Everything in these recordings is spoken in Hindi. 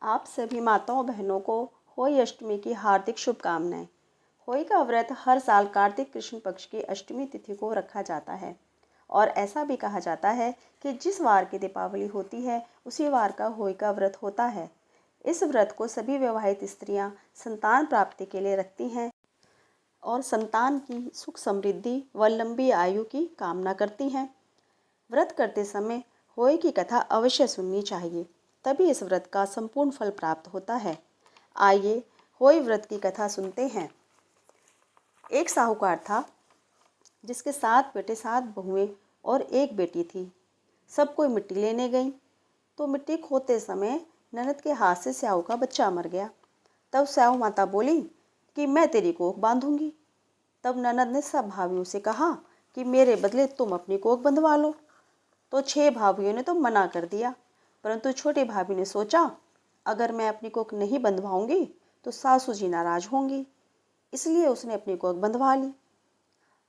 आप सभी माताओं बहनों को होली अष्टमी की हार्दिक शुभकामनाएं। होली का व्रत हर साल कार्तिक कृष्ण पक्ष की अष्टमी तिथि को रखा जाता है और ऐसा भी कहा जाता है कि जिस वार की दीपावली होती है उसी वार का होली का व्रत होता है। इस व्रत को सभी विवाहित स्त्रियां संतान प्राप्ति के लिए रखती हैं और संतान की सुख समृद्धि व लंबी आयु की कामना करती हैं। व्रत करते समय होली की कथा अवश्य सुननी चाहिए, तभी इस व्रत का संपूर्ण फल प्राप्त होता है। आइए होली व्रत की कथा सुनते हैं। एक साहूकार था जिसके 7 बेटे 7 बहुएं और एक बेटी थी। सब कोई मिट्टी लेने गई तो मिट्टी खोदते समय ननद के हाथ से स्याऊ का बच्चा मर गया। तब स्याऊ माता बोली कि मैं तेरी कोख बांधूंगी। तब ननद ने सब भाभियों से कहा कि मेरे बदले तुम अपनी कोख बंधवा लो। तो 6 भाभियों ने तो मना कर दिया, परंतु छोटी भाभी ने सोचा अगर मैं अपनी कोख नहीं बंधवाऊंगी तो सासू जी नाराज होंगी, इसलिए उसने अपनी कोख बंधवा ली।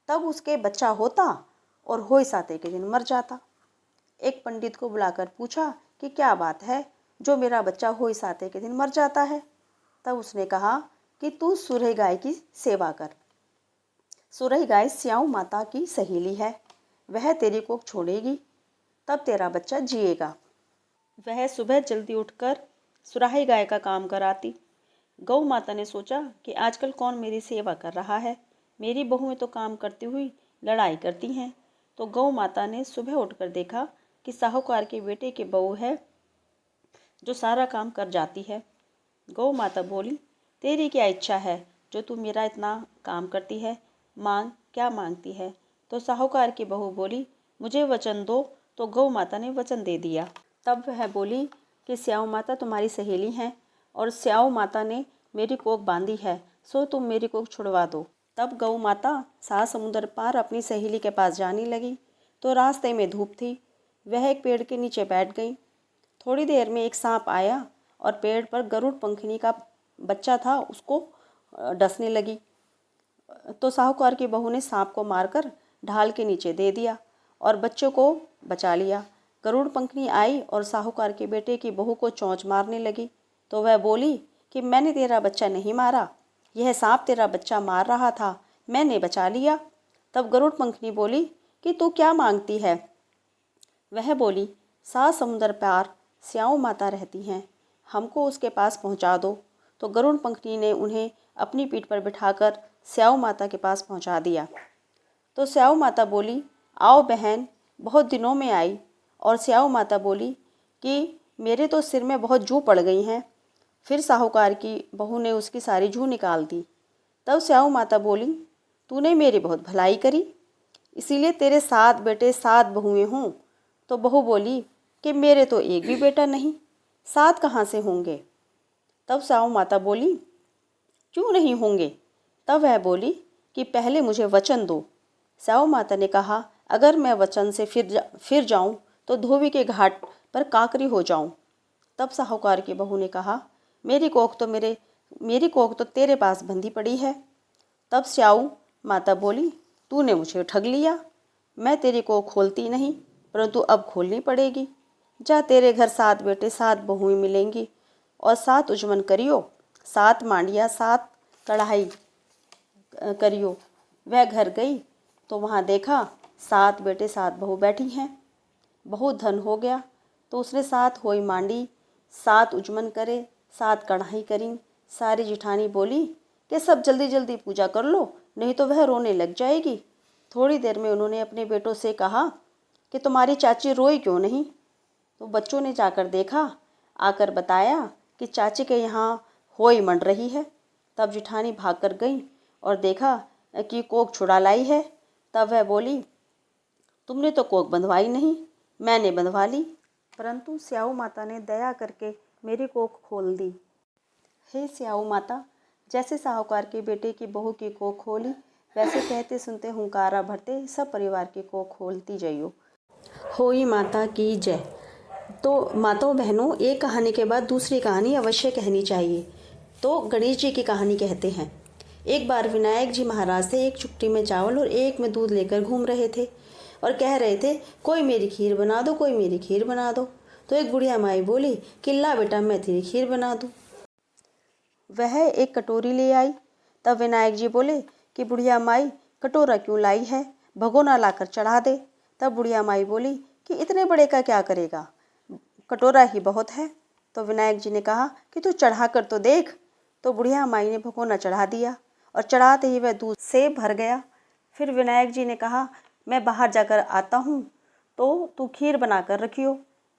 तब उसके बच्चा होता और होई साते के दिन मर जाता। एक पंडित को बुलाकर पूछा कि क्या बात है जो मेरा बच्चा होई साते के दिन मर जाता है। तब उसने कहा कि तू सुरही गाय की सेवा कर। सुरही गाय स्याऊ माता की सहेली है, वह तेरी कोख छोड़ेगी, तब तेरा बच्चा जिएगा। वह सुबह जल्दी उठकर सुराही गाय का काम कराती। गौ माता ने सोचा कि आजकल कौन मेरी सेवा कर रहा है, मेरी बहुएं तो काम करती हुई लड़ाई करती हैं। तो गौ माता ने सुबह उठकर देखा कि साहूकार के बेटे की बहू है जो सारा काम कर जाती है। गौ माता बोली, तेरी क्या इच्छा है जो तू मेरा इतना काम करती है, मांग, क्या मांगती है। तो साहूकार की बहू बोली, मुझे वचन दो। तो गौ माता ने वचन दे दिया। तब वह बोली कि स्याऊ माता तुम्हारी सहेली हैं और स्याऊ माता ने मेरी कोख बांधी है, सो तुम मेरी कोख छुड़वा दो। तब गौ माता 7 समुद्र पार अपनी सहेली के पास जाने लगी तो रास्ते में धूप थी। वह एक पेड़ के नीचे बैठ गई। थोड़ी देर में एक सांप आया और पेड़ पर गरुड़ पंखनी का बच्चा था उसको डसने लगी। तो साहूकार की बहू ने सांप को मारकर ढाल के नीचे दे दिया और बच्चों को बचा लिया। गरुड़ पंखनी आई और साहूकार के बेटे की बहू को चोंच मारने लगी। तो वह बोली कि मैंने तेरा बच्चा नहीं मारा, यह सांप तेरा बच्चा मार रहा था, मैंने बचा लिया। तब गरुड़ पंखनी बोली कि तू क्या मांगती है। वह बोली, 7 समुद्र पार स्याऊ माता रहती हैं, हमको उसके पास पहुंचा दो। तो गरुड़ पंखनी ने उन्हें अपनी पीठ पर बिठाकर स्याऊ माता के पास पहुंचा दिया। तो स्याऊ माता बोली, आओ बहन, बहुत दिनों में आई। और स्याऊ माता बोली कि मेरे तो सिर में बहुत जू पड़ गई हैं। फिर साहूकार की बहू ने उसकी सारी जू निकाल दी। तब स्याऊ माता बोली, तूने मेरी बहुत भलाई करी, इसीलिए तेरे 7 बेटे 7 बहुएं हों। तो बहू बोली कि मेरे तो एक भी बेटा नहीं, 7 कहाँ से होंगे। तब स्याऊ माता बोली, क्यों नहीं होंगे। तब वह बोली कि पहले मुझे वचन दो। स्याऊ माता ने कहा, अगर मैं वचन से फिर जाऊं तो धोबी के घाट पर काकरी हो जाऊं। तब साहूकार की बहू ने कहा, मेरी कोख तो तेरे पास बंधी पड़ी है। तब स्याऊ माता बोली, तूने मुझे ठग लिया, मैं तेरी कोख खोलती नहीं, परंतु अब खोलनी पड़ेगी। जा, तेरे घर 7 बेटे 7 बहुएं मिलेंगी और 7 उजमन करियो, 7 मांडिया 7 कढ़ाई करियो। वह घर गई तो वहाँ देखा 7 बेटे 7 बहू बैठी हैं। बहुत धन हो गया तो उसने 7 होई मांडी, 7 उजमन करे, 7 कढ़ाई करी। सारी जिठानी बोली कि सब जल्दी जल्दी पूजा कर लो, नहीं तो वह रोने लग जाएगी। थोड़ी देर में उन्होंने अपने बेटों से कहा कि तुम्हारी चाची रोई क्यों नहीं। तो बच्चों ने जाकर देखा, आकर बताया कि चाची के यहाँ होई मंड रही है। तब जिठानी भाग कर गई और देखा कि कोख छुड़ा लाई है। तब वह बोली, तुमने तो कोख बंधवाई नहीं, मैंने बंधवा ली, परंतु स्याऊ माता ने दया करके मेरी कोख खोल दी। हे स्याऊ माता, जैसे साहूकार के बेटे की बहू की कोख खोली, वैसे कहते सुनते हुंकारा भरते सब परिवार की कोख खोलती जाइयो। होई माता की जय। तो माताओं बहनों, एक कहानी के बाद दूसरी कहानी अवश्य कहनी चाहिए। तो गणेश जी की कहानी कहते हैं। एक बार विनायक जी महाराज थे, एक चुपटी में चावल और एक में दूध लेकर घूम रहे थे और कह रहे थे, कोई मेरी खीर बना दो, कोई मेरी खीर बना दो। तो एक बुढ़िया माई बोली कि ला बेटा मैं तेरी खीर बना दूँ। वह एक कटोरी ले आई। तब विनायक जी बोले कि बुढ़िया माई कटोरा क्यों लाई है, भगोना लाकर चढ़ा दे। तब बुढ़िया माई बोली कि इतने बड़े का क्या करेगा, कटोरा ही बहुत है। तो विनायक जी ने कहा कि तू चढ़ा कर तो देख। तो बुढ़िया माई ने भगोना चढ़ा दिया और चढ़ाते ही वह दूध से भर गया। फिर विनायक जी ने कहा मैं बाहर जाकर आता हूँ, तो तू खीर बना कर रखियो।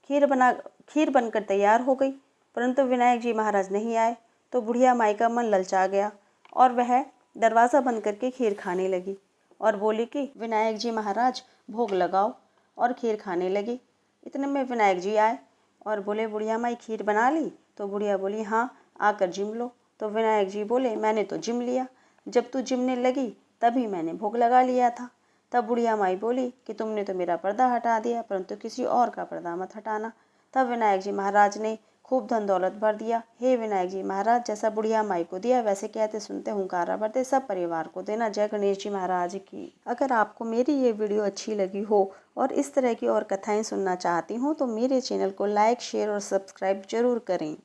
खीर बनकर तैयार हो गई, परंतु विनायक जी महाराज नहीं आए। तो बुढ़िया माई का मन ललचा गया और वह दरवाज़ा बंद करके खीर खाने लगी और बोली कि विनायक जी महाराज भोग लगाओ, और खीर खाने लगी। इतने में विनायक जी आए और बोले बुढ़िया माई खीर बना ली। तो बुढ़िया बोली हाँ, आकर जिम लो। तो विनायक जी बोले मैंने तो जिम लिया, जब तू जिमने लगी तभी मैंने भोग लगा लिया था। तब बुढ़िया माई बोली कि तुमने तो मेरा पर्दा हटा दिया, परंतु किसी और का पर्दा मत हटाना। तब विनायक जी महाराज ने खूब धन दौलत भर दिया। हे विनायक जी महाराज, जैसा बुढ़िया माई को दिया वैसे कहते सुनते हुंकारा भरते सब परिवार को देना। जय गणेश जी महाराज की। अगर आपको मेरी ये वीडियो अच्छी लगी हो और इस तरह की और कथाएं सुनना चाहती हूँ तो मेरे चैनल को लाइक, शेयर और सब्सक्राइब जरूर करें।